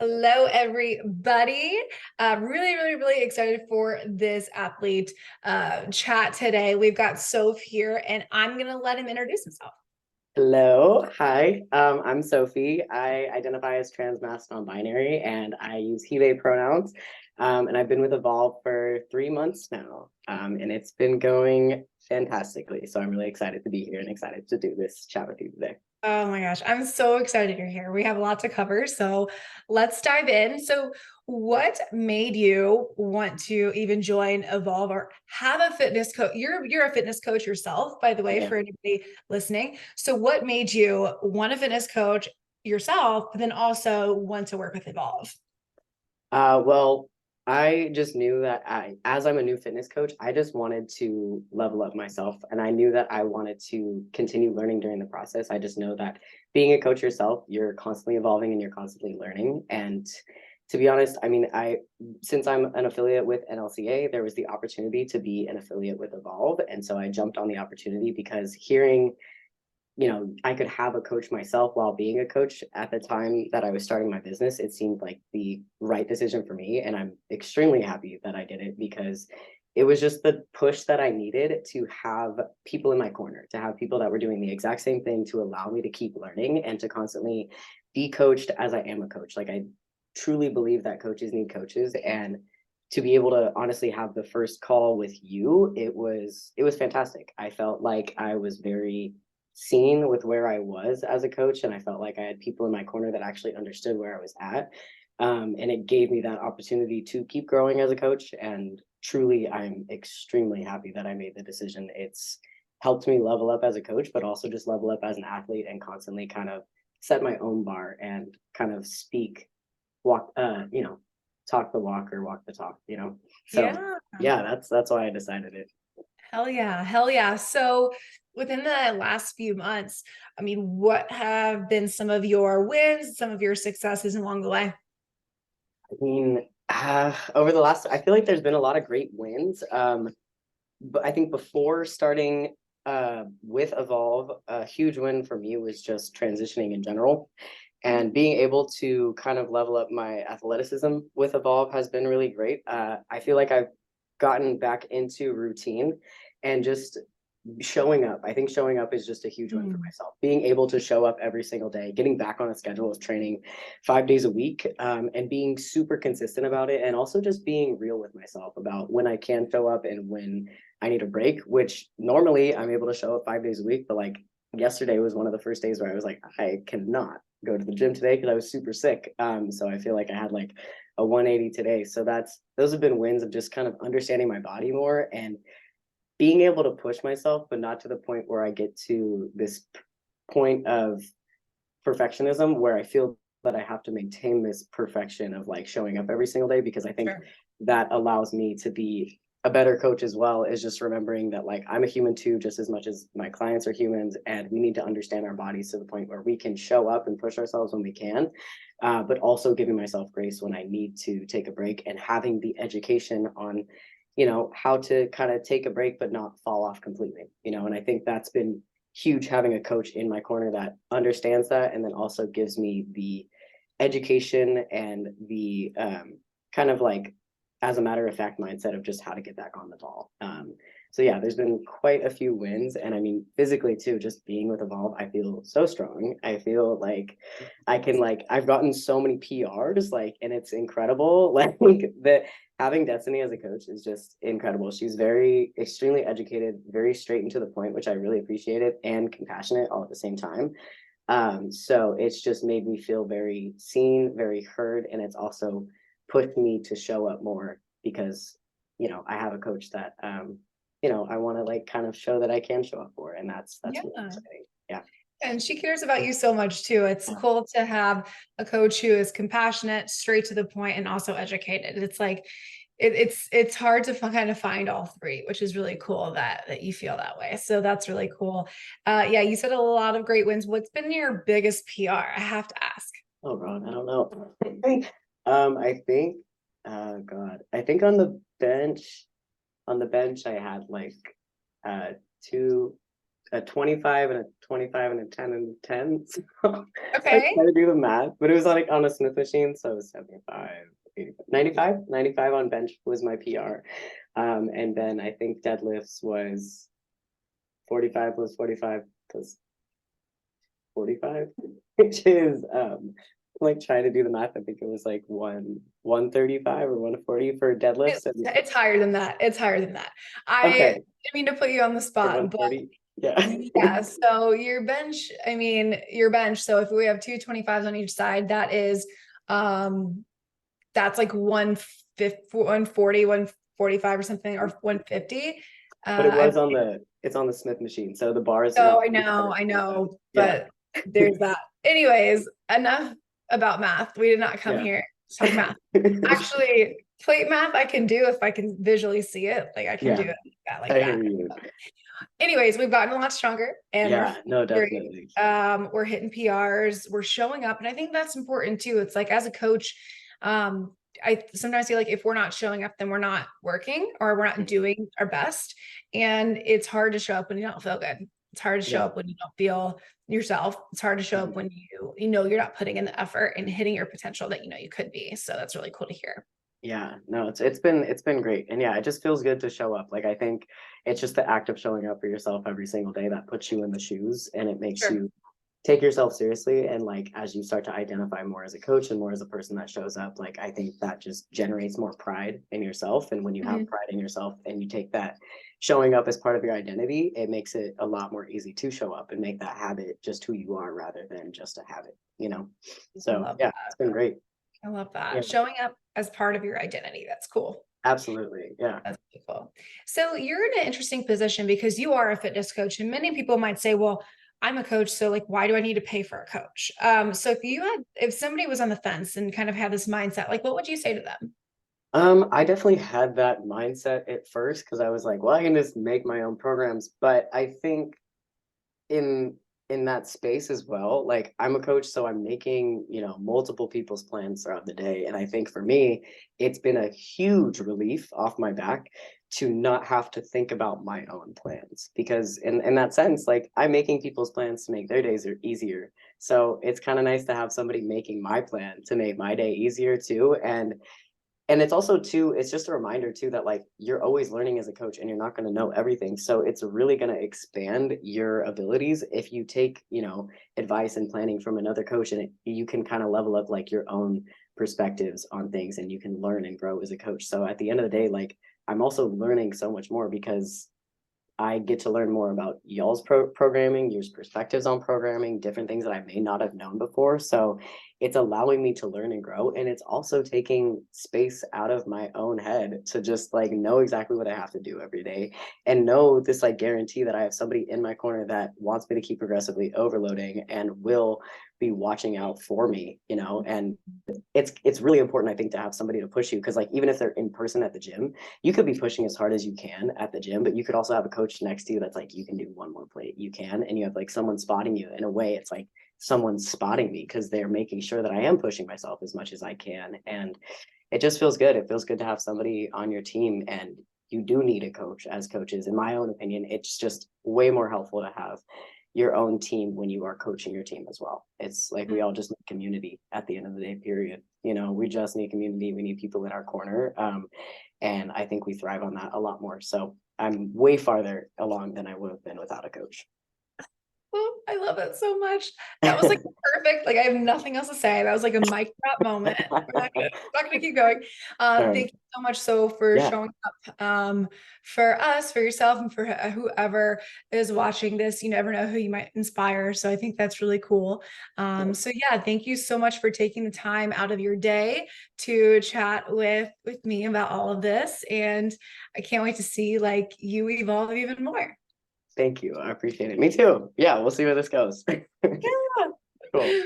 Hello, everybody. Really excited for this athlete chat today. We've got Soph here, and I'm going to let him introduce himself. Hello, hi. I'm Sophie. I identify as trans masked non-binary, and I use he, they pronouns. And I've been with Evolve for 3 months now, and it's been going fantastically. So I'm really excited to be here and excited to do this chat with you today. Oh my gosh, I'm so excited you're here. We have a lot to cover, so let's dive in. So, what made you want to even join Evolve or have a fitness coach? You're a fitness coach yourself, by the way, Yeah. for anybody listening. So, what made you want a fitness coach yourself, but then also want to work with Evolve? Well, I just knew that as I'm a new fitness coach, I just wanted to level up myself, and I knew that I wanted to continue learning during the process. I just know that being a coach yourself, you're constantly evolving and you're constantly learning. And to be honest, I mean, since I'm an affiliate with NLCA, there was the opportunity to be an affiliate with Evolve, and so I jumped on the opportunity because hearing I could have a coach myself while being a coach at the time that I was starting my business. It seemed like the right decision for me. And I'm extremely happy that I did it because it was just the push that I needed to have people in my corner, to have people that were doing the exact same thing to allow me to keep learning and to constantly be coached as I am a coach. Like I truly believe that coaches need coaches. And to be able to honestly have the first call with you, it was fantastic. I felt like I was very seen with where I was as a coach, and I felt like I had people in my corner that actually understood where I was at. And it gave me that opportunity to keep growing as a coach. And truly, I'm extremely happy that I made the decision. It's helped me level up as a coach, but also just level up as an athlete and constantly kind of set my own bar and kind of walk, talk the walk or walk the talk. So Yeah. yeah, that's why I decided it. Hell yeah. Hell yeah. So within the last few months, I mean, what have been some of your wins, some of your successes along the way? I mean, over the last, I feel like there's been a lot of great wins. But I think before starting with Evolve, a huge win for me was just transitioning in general. And being able to kind of level up my athleticism with Evolve has been really great. I feel like I've gotten back into routine and just showing up. I think showing up is just a huge win for Mm. myself. Being able to show up every single day, getting back on a schedule of training 5 days a week, and being super consistent about it, and also just being real with myself about when I can show up and when I need a break. Which normally I'm able to show up 5 days a week, but like yesterday was one of the first days where I was like, I cannot go to the gym today because I was super sick. So I feel like I had like a 180 today. So those have been wins of just kind of understanding my body more and being able to push myself, but not to the point where I get to this point of perfectionism where I feel that I have to maintain this perfection of like showing up every single day, because I think Sure. that allows me to be a better coach as well, is just remembering that like I'm a human too, just as much as my clients are humans, and we need to understand our bodies to the point where we can show up and push ourselves when we can, but also giving myself grace when I need to take a break and having the education on how to kind of take a break but not fall off completely. And I think that's been huge, having a coach in my corner that understands that and then also gives me the education and the kind of like as a matter of fact mindset of just how to get back on the ball. So yeah, there's been quite a few wins, and I mean physically too. Just being with Evolve, I feel so strong. I feel like I can like I've gotten so many PRs, like, and it's incredible. Like the having Destiny as a coach is just incredible. She's very extremely educated, very straight and to the point, which I really appreciated, and compassionate all at the same time. So it's just made me feel very seen, very heard, and it's also pushed me to show up more because I have a coach that I want to like kind of show that I can show up for, and that's really Yeah. exciting. Yeah. And she cares about you so much too. It's cool to have a coach who is compassionate, straight to the point, and also educated. It's like it's hard to kind of find all three, which is really cool that you feel that way. So that's really cool. Yeah, you said a lot of great wins. What's been your biggest PR? I have to ask. Oh God, I don't know. I think, God, I think on the bench I had like two. a 25 and a 25 and a 10 and a 10. So I Okay. tried to do the math, but it was like on a Smith machine. So it was 75, 85, 95, 95 on bench was my PR. And then I think deadlifts was 45 plus 45 plus 45, which is like trying to do the math. I think it was like 135 or 140 for deadlifts. And It's higher than that. It's higher than that. I okay, didn't mean to put you on the or spot, but 140. Yeah. yeah, so your bench, I mean, your bench, so if we have two 25s on each side, that is that's like 150, 140, 145 or something, or 150. But it I was on the it's on the Smith machine. So the bars are Oh, not 45 or I 45. know, Yeah. but there's that. Anyways, enough about math. We did not come Yeah. here to talk math. Actually, plate math I can do if I can visually see it. Like I can do Yeah. it like I that. hear you. Anyways, we've gotten a lot stronger and we're Yeah, no, great. definitely. We're hitting PRs, we're showing up, and I think that's important too. It's like as a coach, I sometimes feel like if we're not showing up, then we're not working or we're not Mhm. doing our best. And it's hard to show up when you don't feel good. It's hard to show Yeah. up when you don't feel yourself. It's hard to show up Mhm. when you know you're not putting in the effort and hitting your potential that you know you could be. So that's really cool to hear. Yeah, no, it's been great. And yeah, it just feels good to show up. Like I think it's just the act of showing up for yourself every single day that puts you in the shoes and it makes Sure. you take yourself seriously. And like as you start to identify more as a coach and more as a person that shows up, like I think that just generates more pride in yourself. And when you have Mhm. pride in yourself and you take that showing up as part of your identity, it makes it a lot more easy to show up and make that habit just who you are rather than just a habit, you know? I So love yeah, that. it's been great. I love Yeah, that. Showing up as part of your identity. That's cool. absolutely. Yeah. That's really cool. So you're in an interesting position because you are a fitness coach, and many people might say, "Well, I'm a coach, so like, why do I need to pay for a coach?" So if somebody was on the fence and kind of had this mindset, like, what would you say to them? I definitely had that mindset at first because I was like, well, I can just make my own programs. But I think in in that space as well, like I'm a coach, so I'm making, multiple people's plans throughout the day. And I think for me, it's been a huge relief off my back to not have to think about my own plans. Because in that sense, like I'm making people's plans to make their days easier. So it's kind of nice to have somebody making my plan to make my day easier too. And it's also too, it's just a reminder too that like you're always learning as a coach and you're not going to know everything. So it's really going to expand your abilities if you take, advice and planning from another coach, and you can kind of level up like your own perspectives on things and you can learn and grow as a coach. So at the end of the day, like I'm also learning so much more because I get to learn more about y'all's programming, your perspectives on programming, different things that I may not have known before. So it's allowing me to learn and grow. And it's also taking space out of my own head to just like know exactly what I have to do every day and know this like guarantee that I have somebody in my corner that wants me to keep progressively overloading and will be watching out for me, and it's really important, I think, to have somebody to push you because like even if they're in person at the gym, you could be pushing as hard as you can at the gym, but you could also have a coach next to you that's like, you can do one more plate, you can, and you have like someone spotting you. In a way, it's like someone's spotting me because they're making sure that I am pushing myself as much as I can. And it just feels good. It feels good to have somebody on your team, and you do need a coach as coaches. In my own opinion, it's just way more helpful to have your own team when you are coaching your team as well. It's like we all just need community at the end of the day, period. We just need community. We need people in our corner. And I think we thrive on that a lot more. So I'm way farther along than I would have been without a coach. Oh, I love it so much. That was like perfect. Like I have nothing else to say. That was like a mic drop moment. We're not gonna keep going. All right. Thank you so much, so for Yeah. showing up for us, for yourself, and for whoever is watching this. You never know who you might inspire. So I think that's really cool. Yeah. So yeah, thank you so much for taking the time out of your day to chat with me about all of this. And I can't wait to see like you evolve even more. Thank you. I appreciate it. Me too. Yeah. We'll see where this goes. Yeah. Cool.